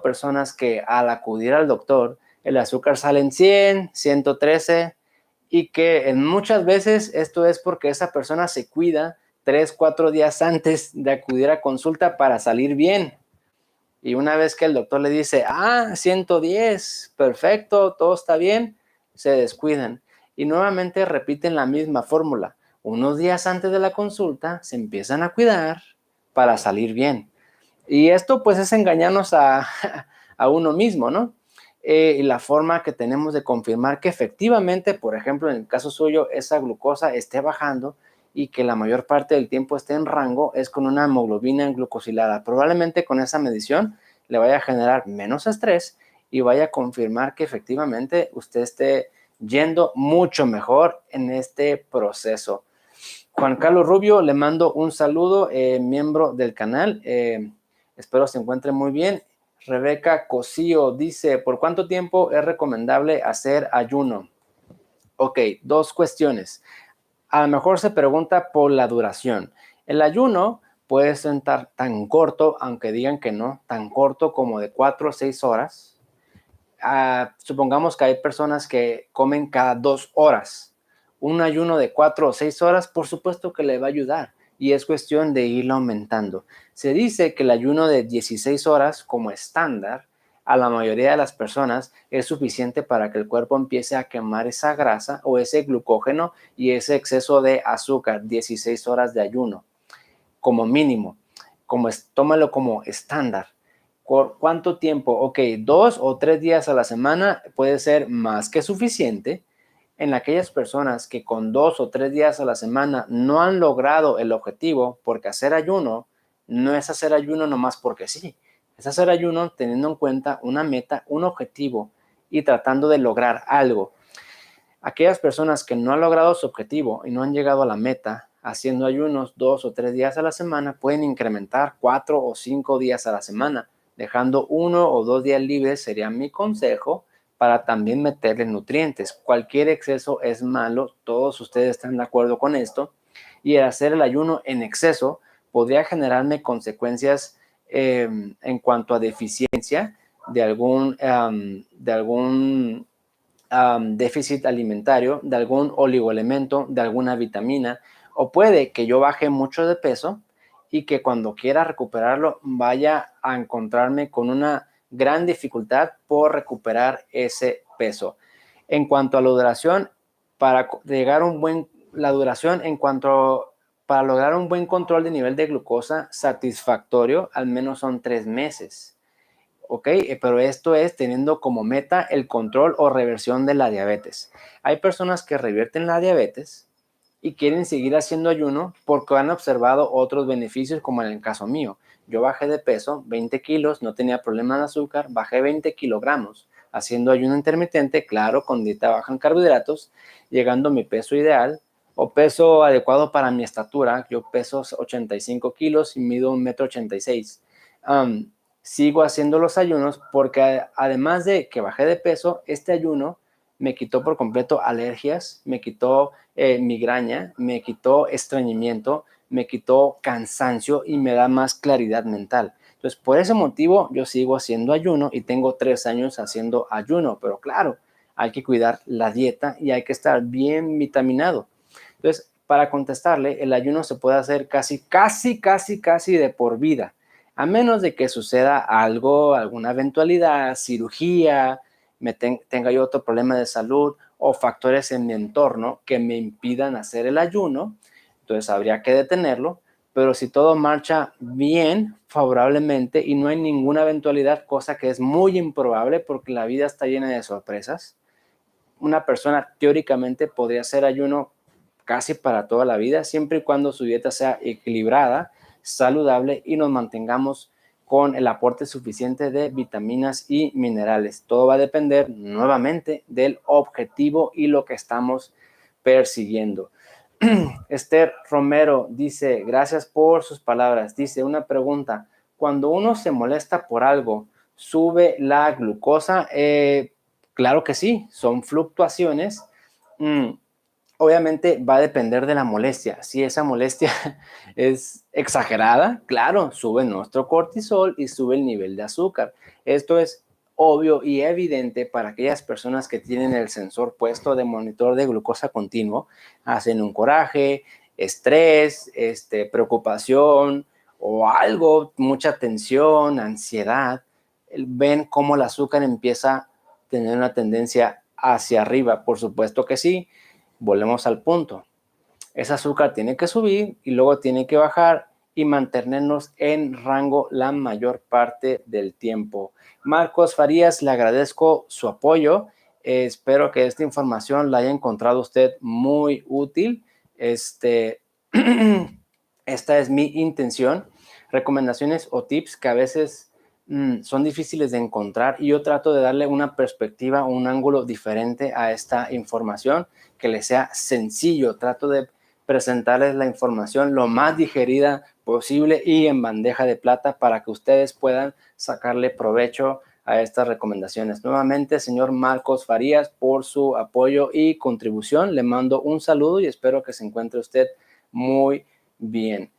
personas que al acudir al doctor, el azúcar sale en 100, 113, y que en muchas veces esto es porque esa persona se cuida 3, 4 días antes de acudir a consulta para salir bien. Y una vez que el doctor le dice, 110, perfecto, todo está bien, se descuidan. Y nuevamente repiten la misma fórmula. Unos días antes de la consulta se empiezan a cuidar para salir bien. Y esto pues es engañarnos a uno mismo, ¿no? Y la forma que tenemos de confirmar que efectivamente, por ejemplo, en el caso suyo, esa glucosa esté bajando y que la mayor parte del tiempo esté en rango es con una hemoglobina glucosilada. Probablemente con esa medición le vaya a generar menos estrés y vaya a confirmar que efectivamente usted esté yendo mucho mejor en este proceso. Juan Carlos Rubio, le mando un saludo, miembro del canal. Espero se encuentre muy bien. Rebeca Cosío dice, ¿por cuánto tiempo es recomendable hacer ayuno? Ok, 2 cuestiones. A lo mejor se pregunta por la duración. El ayuno puede estar tan corto, aunque digan que no, tan corto como de 4 o 6 horas. Supongamos que hay personas que comen cada 2 horas. Un ayuno de 4 o 6 horas, por supuesto que le va a ayudar y es cuestión de irlo aumentando. Se dice que el ayuno de 16 horas como estándar a la mayoría de las personas es suficiente para que el cuerpo empiece a quemar esa grasa o ese glucógeno y ese exceso de azúcar. 16 horas de ayuno como mínimo, tómalo como estándar. ¿Por cuánto tiempo? Ok, 2 o 3 días a la semana puede ser más que suficiente. En aquellas personas que con 2 o 3 días a la semana no han logrado el objetivo, porque hacer ayuno no es hacer ayuno nomás porque sí, es hacer ayuno teniendo en cuenta una meta, un objetivo y tratando de lograr algo. Aquellas personas que no han logrado su objetivo y no han llegado a la meta, haciendo ayunos 2 o 3 días a la semana, pueden incrementar 4 o 5 días a la semana, dejando 1 o 2 días libres sería mi consejo para también meterle nutrientes. Cualquier exceso es malo, todos ustedes están de acuerdo con esto, y hacer el ayuno en exceso podría generarme consecuencias en cuanto a deficiencia de algún déficit alimentario, de algún oligoelemento, de alguna vitamina, o puede que yo baje mucho de peso y que cuando quiera recuperarlo vaya a encontrarme con una gran dificultad por recuperar ese peso. En cuanto a la duración, para llegar a la duración para lograr un buen control de nivel de glucosa satisfactorio, al menos son 3 meses. ¿Ok? Pero esto es teniendo como meta el control o reversión de la diabetes. Hay personas que revierten la diabetes y quieren seguir haciendo ayuno porque han observado otros beneficios, como en el caso mío. Yo bajé de peso 20 kilos, no tenía problema de azúcar, bajé 20 kilogramos haciendo ayuno intermitente, claro, con dieta baja en carbohidratos, llegando a mi peso ideal o peso adecuado para mi estatura. Yo peso 85 kilos y mido 1,86 m. Sigo haciendo los ayunos porque además de que bajé de peso, este ayuno me quitó por completo alergias, me quitó migraña, me quitó estreñimiento, me quitó cansancio y me da más claridad mental. Entonces, por ese motivo, yo sigo haciendo ayuno y tengo 3 años haciendo ayuno, pero claro, hay que cuidar la dieta y hay que estar bien vitaminado. Entonces, para contestarle, el ayuno se puede hacer casi de por vida, a menos de que suceda algo, alguna eventualidad, cirugía, tenga yo otro problema de salud o factores en mi entorno que me impidan hacer el ayuno. Entonces, habría que detenerlo. Pero si todo marcha bien, favorablemente, y no hay ninguna eventualidad, cosa que es muy improbable porque la vida está llena de sorpresas, una persona teóricamente podría hacer ayuno casi para toda la vida, siempre y cuando su dieta sea equilibrada, saludable y nos mantengamos con el aporte suficiente de vitaminas y minerales. Todo va a depender nuevamente del objetivo y lo que estamos persiguiendo. Esther Romero dice, gracias por sus palabras. Dice, una pregunta, cuando uno se molesta por algo, ¿sube la glucosa? Claro que sí, son fluctuaciones. Obviamente va a depender de la molestia. Si esa molestia es exagerada, claro, sube nuestro cortisol y sube el nivel de azúcar. Esto es obvio y evidente para aquellas personas que tienen el sensor puesto de monitor de glucosa continuo, hacen un coraje, estrés, preocupación o algo, mucha tensión, ansiedad, ven cómo el azúcar empieza a tener una tendencia hacia arriba. Por supuesto que sí, volvemos al punto. Ese azúcar tiene que subir y luego tiene que bajar y mantenernos en rango la mayor parte del tiempo. Marcos Farías, le agradezco su apoyo. Espero que esta información la haya encontrado usted muy útil. Esta es mi intención. Recomendaciones o tips que a veces son difíciles de encontrar y yo trato de darle una perspectiva, un ángulo diferente a esta información que le sea sencillo. Trato de presentarles la información lo más digerida posible y en bandeja de plata para que ustedes puedan sacarle provecho a estas recomendaciones. Nuevamente, señor Marcos Farías, por su apoyo y contribución. Le mando un saludo y espero que se encuentre usted muy bien.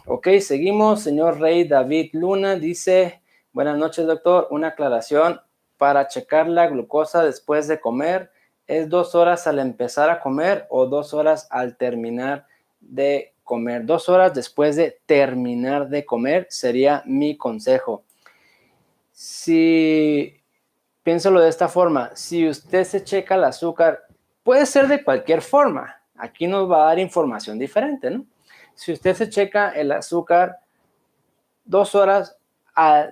Ok, seguimos. Señor Rey David Luna dice, buenas noches, doctor. Una aclaración para checar la glucosa después de comer. ¿Es 2 horas al empezar a comer o 2 horas al terminar de comer? 2 horas después de terminar de comer sería mi consejo. Si piénsalo de esta forma, si usted se checa el azúcar, puede ser de cualquier forma. Aquí nos va a dar información diferente, ¿no? Si usted se checa el azúcar 2 horas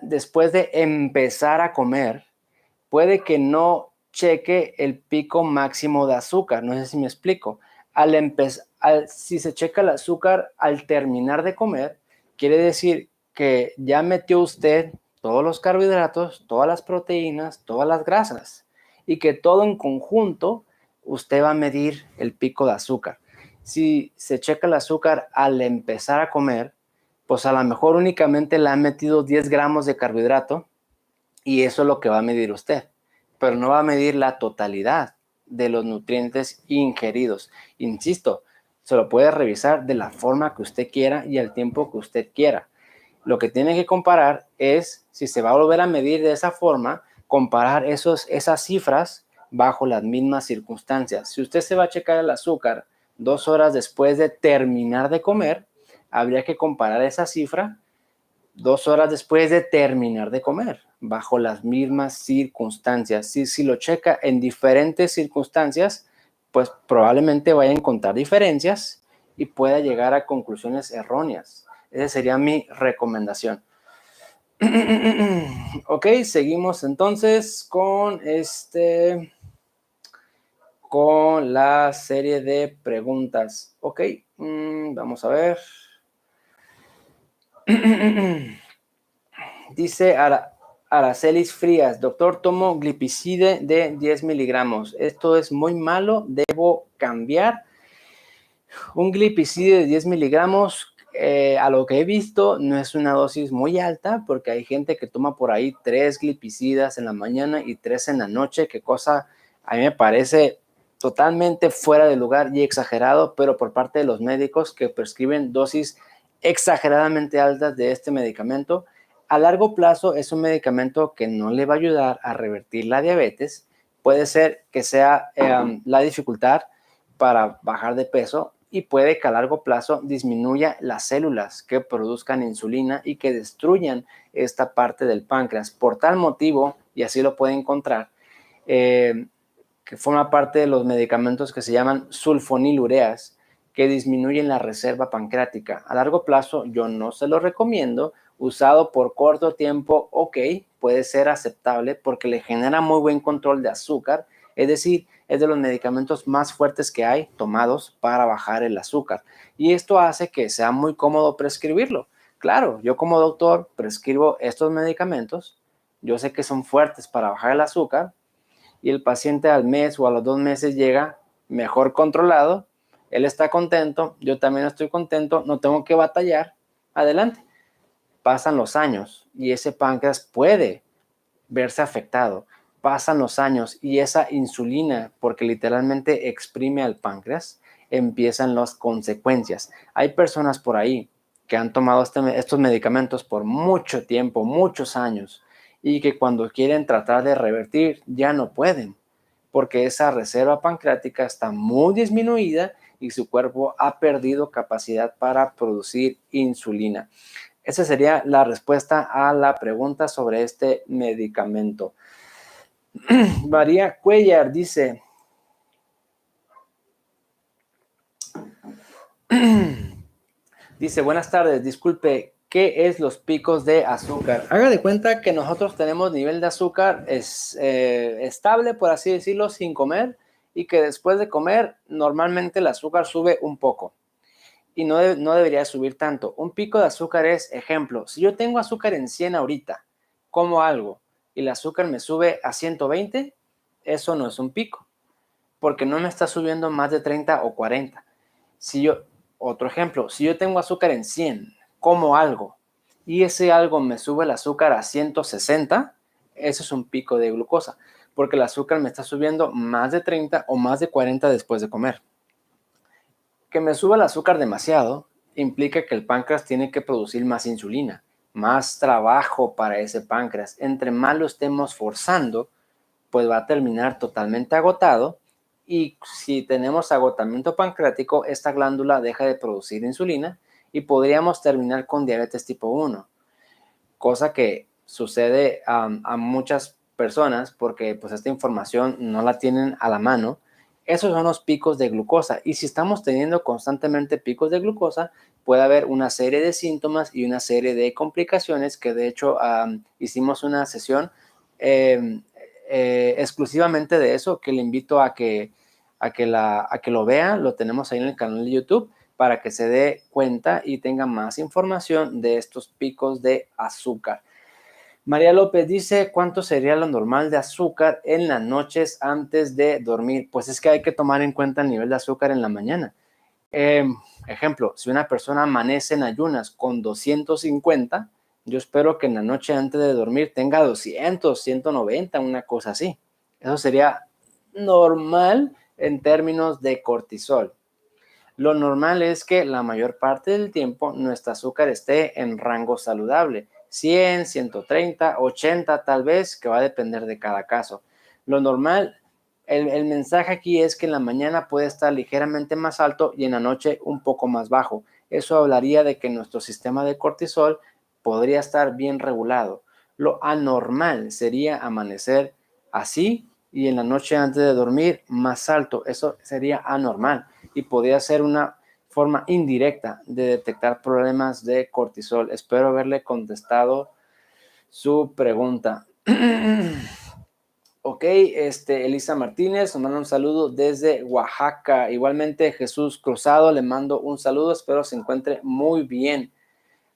después de empezar a comer, puede que no cheque el pico máximo de azúcar. No sé si me explico. Si se checa el azúcar al terminar de comer, quiere decir que ya metió usted todos los carbohidratos, todas las proteínas, todas las grasas y que todo en conjunto usted va a medir el pico de azúcar. Si se checa el azúcar al empezar a comer, pues a lo mejor únicamente le han metido 10 gramos de carbohidrato y eso es lo que va a medir usted, pero no va a medir la totalidad de los nutrientes ingeridos. Insisto, se lo puede revisar de la forma que usted quiera y al tiempo que usted quiera. Lo que tiene que comparar es, si se va a volver a medir de esa forma, comparar esas cifras bajo las mismas circunstancias. Si usted se va a checar el azúcar 2 horas después de terminar de comer, habría que comparar esa cifra 2 horas después de terminar de comer, bajo las mismas circunstancias. Si lo checa en diferentes circunstancias, pues probablemente vaya a encontrar diferencias y pueda llegar a conclusiones erróneas. Esa sería mi recomendación. Ok, seguimos entonces con la serie de preguntas. Ok, vamos a ver. Dice Aracelis Frías, doctor, tomo glipizide de 10 miligramos. Esto es muy malo, debo cambiar. Un glipizide de 10 miligramos, a lo que he visto, no es una dosis muy alta, porque hay gente que toma por ahí 3 glipicidas en la mañana y 3 en la noche, que cosa a mí me parece totalmente fuera de lugar y exagerado, pero por parte de los médicos que prescriben dosis exageradamente altas de este medicamento. A largo plazo es un medicamento que no le va a ayudar a revertir la diabetes. Puede ser que sea la dificultad para bajar de peso y puede que a largo plazo disminuya las células que produzcan insulina y que destruyan esta parte del páncreas. Por tal motivo, y así lo puede encontrar, que forma parte de los medicamentos que se llaman sulfonilureas, que disminuyen la reserva pancreática. A largo plazo yo no se lo recomiendo. Usado por corto tiempo, ok, puede ser aceptable porque le genera muy buen control de azúcar. Es decir, es de los medicamentos más fuertes que hay tomados para bajar el azúcar. Y esto hace que sea muy cómodo prescribirlo. Claro, yo como doctor prescribo estos medicamentos. Yo sé que son fuertes para bajar el azúcar, y el paciente al mes o a los 2 meses llega mejor controlado, él está contento, yo también estoy contento, no tengo que batallar, adelante. Pasan los años y ese páncreas puede verse afectado. Pasan los años y esa insulina, porque literalmente exprime al páncreas, empiezan las consecuencias. Hay personas por ahí que han tomado estos medicamentos por mucho tiempo, muchos años, y que cuando quieren tratar de revertir ya no pueden, porque esa reserva pancreática está muy disminuida y su cuerpo ha perdido capacidad para producir insulina. Esa sería la respuesta a la pregunta sobre este medicamento. María Cuellar dice, buenas tardes, disculpe, ¿qué es los picos de azúcar? Haga de cuenta que nosotros tenemos nivel de azúcar estable, por así decirlo, sin comer, y que después de comer normalmente el azúcar sube un poco y no debería subir tanto. Un pico de azúcar es, ejemplo, si yo tengo azúcar en 100 ahorita, como algo y el azúcar me sube a 120, eso no es un pico, porque no me está subiendo más de 30 o 40. Otro ejemplo, si yo tengo azúcar en 100, como algo, y ese algo me sube el azúcar a 160, eso es un pico de glucosa, porque el azúcar me está subiendo más de 30 o más de 40 después de comer. Que me suba el azúcar demasiado implica que el páncreas tiene que producir más insulina, más trabajo para ese páncreas. Entre más lo estemos forzando, pues va a terminar totalmente agotado, y si tenemos agotamiento pancreático, esta glándula deja de producir insulina y podríamos terminar con diabetes tipo 1, cosa que sucede a muchas personas porque pues esta información no la tienen a la mano. Esos son los picos de glucosa, y si estamos teniendo constantemente picos de glucosa, puede haber una serie de síntomas y una serie de complicaciones que de hecho hicimos una sesión exclusivamente de eso, que le invito a que lo vea. Lo tenemos ahí en el canal de YouTube para que se dé cuenta y tenga más información de estos picos de azúcar. María López dice, ¿cuánto sería lo normal de azúcar en las noches antes de dormir? Pues es que hay que tomar en cuenta el nivel de azúcar en la mañana. Ejemplo, si una persona amanece en ayunas con 250, yo espero que en la noche antes de dormir tenga 200, 190, una cosa así. Eso sería normal en términos de cortisol. Lo normal es que la mayor parte del tiempo nuestro azúcar esté en rango saludable, 100, 130, 80 tal vez, que va a depender de cada caso. Lo normal, el mensaje aquí es que en la mañana puede estar ligeramente más alto y en la noche un poco más bajo. Eso hablaría de que nuestro sistema de cortisol podría estar bien regulado. Lo anormal sería amanecer así y en la noche antes de dormir más alto. Eso sería anormal y podría ser una forma indirecta de detectar problemas de cortisol. Espero haberle contestado su pregunta. Ok, Elisa Martínez nos manda un saludo desde Oaxaca. Igualmente Jesús Cruzado le mando un saludo, espero se encuentre muy bien.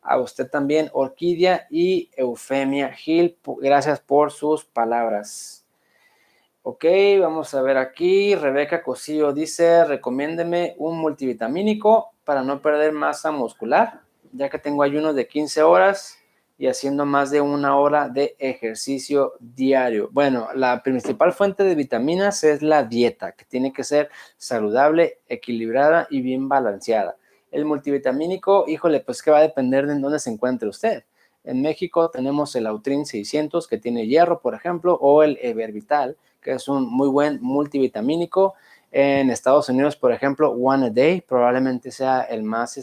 A usted también, Orquídea y Eufemia Gil, gracias por sus palabras. Ok, vamos a ver aquí. Rebeca Cosillo dice, recomiéndeme un multivitamínico para no perder masa muscular, ya que tengo ayunos de 15 horas y haciendo más de 1 hora de ejercicio diario. Bueno, la principal fuente de vitaminas es la dieta, que tiene que ser saludable, equilibrada y bien balanceada. El multivitamínico, híjole, pues que va a depender de en dónde se encuentre usted. En México tenemos el Autrin 600, que tiene hierro, por ejemplo, o el Evervital, que es un muy buen multivitamínico. En Estados Unidos, por ejemplo, One a Day probablemente sea el más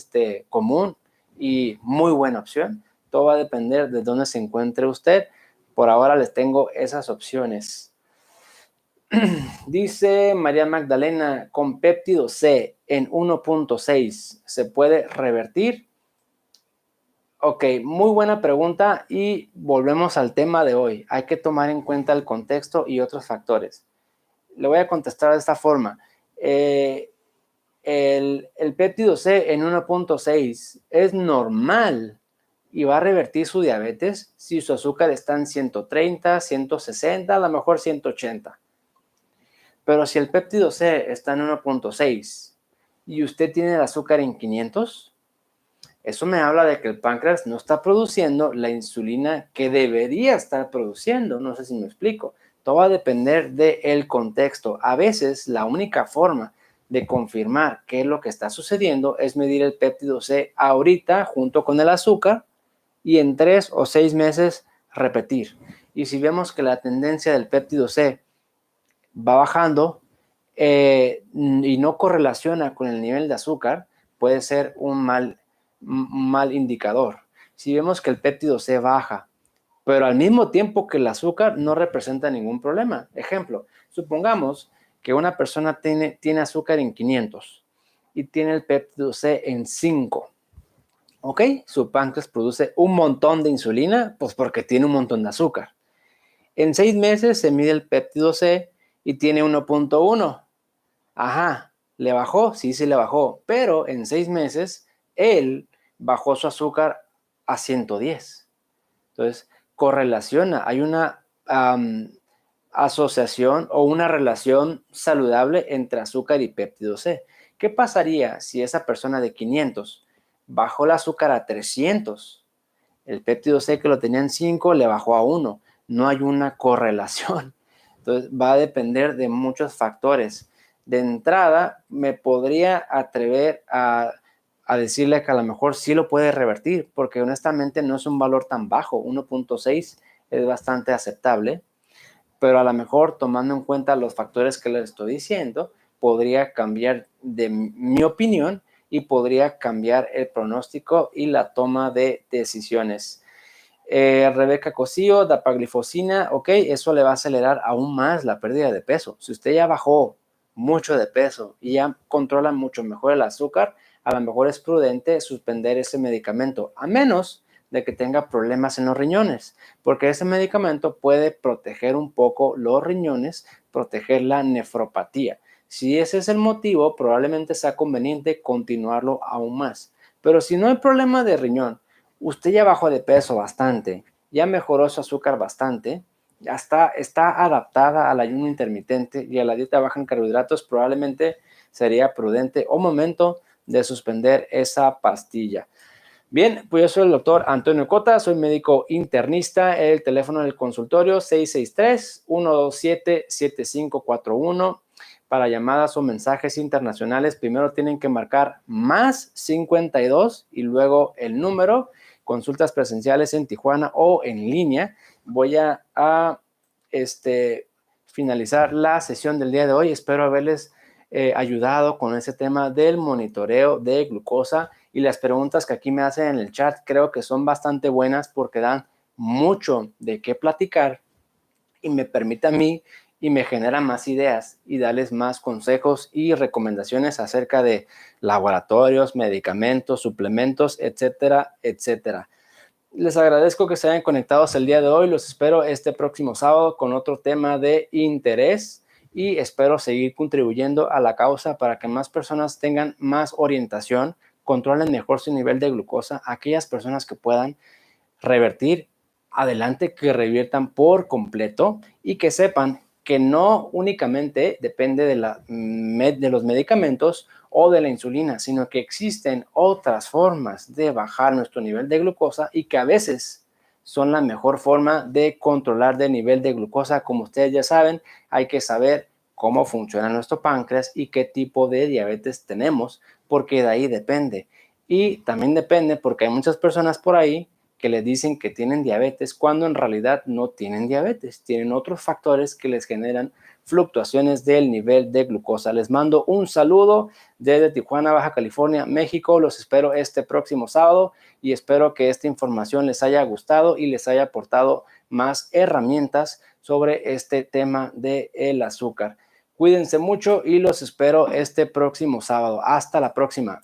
común y muy buena opción. Todo va a depender de dónde se encuentre usted. Por ahora les tengo esas opciones. Dice María Magdalena, con péptido C en 1.6, ¿se puede revertir? Ok, muy buena pregunta y volvemos al tema de hoy. Hay que tomar en cuenta el contexto y otros factores. Le voy a contestar de esta forma. El péptido C en 1.6 es normal y va a revertir su diabetes si su azúcar está en 130, 160, a lo mejor 180. Pero si el péptido C está en 1.6 y usted tiene el azúcar en 500, eso me habla de que el páncreas no está produciendo la insulina que debería estar produciendo. No sé si me explico. Todo va a depender del contexto. A veces la única forma de confirmar qué es lo que está sucediendo es medir el péptido C ahorita junto con el azúcar y en 3 o 6 meses repetir. Y si vemos que la tendencia del péptido C va bajando y no correlaciona con el nivel de azúcar, puede ser un mal indicador. Si vemos que el péptido C baja, pero al mismo tiempo que el azúcar no representa ningún problema. Ejemplo, supongamos que una persona tiene azúcar en 500 y tiene el péptido C en 5. ¿Ok? Su páncreas produce un montón de insulina, pues porque tiene un montón de azúcar. En 6 meses se mide el péptido C y tiene 1.1. Ajá, ¿le bajó? Sí, sí le bajó, pero en 6 meses él bajó su azúcar a 110. Entonces, correlaciona, hay una asociación o una relación saludable entre azúcar y péptido C. ¿Qué pasaría si esa persona de 500 bajó el azúcar a 300? El péptido C que lo tenía en 5 le bajó a 1. No hay una correlación. Entonces, va a depender de muchos factores. De entrada, me podría atrever a decirle que a lo mejor sí lo puede revertir, porque honestamente no es un valor tan bajo. 1.6 es bastante aceptable, pero a lo mejor tomando en cuenta los factores que les estoy diciendo, podría cambiar de mi opinión y podría cambiar el pronóstico y la toma de decisiones. Rebeca Cosillo, dapaglifosina, ok, eso le va a acelerar aún más la pérdida de peso. Si usted ya bajó mucho de peso y ya controla mucho mejor el azúcar, a lo mejor es prudente suspender ese medicamento, a menos de que tenga problemas en los riñones, porque ese medicamento puede proteger un poco los riñones, proteger la nefropatía. Si ese es el motivo, probablemente sea conveniente continuarlo aún más. Pero si no hay problema de riñón, usted ya bajó de peso bastante, ya mejoró su azúcar bastante, ya está adaptada al ayuno intermitente y a la dieta baja en carbohidratos, probablemente sería prudente o momento de suspender esa pastilla. Bien, pues yo soy el doctor Antonio Cota, soy médico internista. El teléfono del consultorio 663-127-7541. Para llamadas o mensajes internacionales, primero tienen que marcar más 52 y luego el número. Consultas presenciales en Tijuana o en línea. Voy a finalizar la sesión del día de hoy. Espero haberles ayudado con ese tema del monitoreo de glucosa, y las preguntas que aquí me hacen en el chat creo que son bastante buenas porque dan mucho de qué platicar y me permite a mí y me genera más ideas y darles más consejos y recomendaciones acerca de laboratorios, medicamentos, suplementos, etcétera, etcétera. Les agradezco que se hayan conectado el día de hoy. Los espero este próximo sábado con otro tema de interés y espero seguir contribuyendo a la causa para que más personas tengan más orientación controlen mejor su nivel de glucosa. Aquellas personas que puedan revertir, adelante, que reviertan por completo y que sepan que no únicamente depende de los medicamentos o de la insulina, sino que existen otras formas de bajar nuestro nivel de glucosa y que a veces son la mejor forma de controlar el nivel de glucosa. Como ustedes ya saben, hay que saber cómo funciona nuestro páncreas y qué tipo de diabetes tenemos, porque de ahí depende. Y también depende porque hay muchas personas por ahí que les dicen que tienen diabetes cuando en realidad no tienen diabetes, tienen otros factores que les generan fluctuaciones del nivel de glucosa. Les mando un saludo desde Tijuana, Baja California, México. Los espero este próximo sábado y espero que esta información les haya gustado y les haya aportado más herramientas sobre este tema del azúcar. Cuídense mucho y los espero este próximo sábado. Hasta la próxima.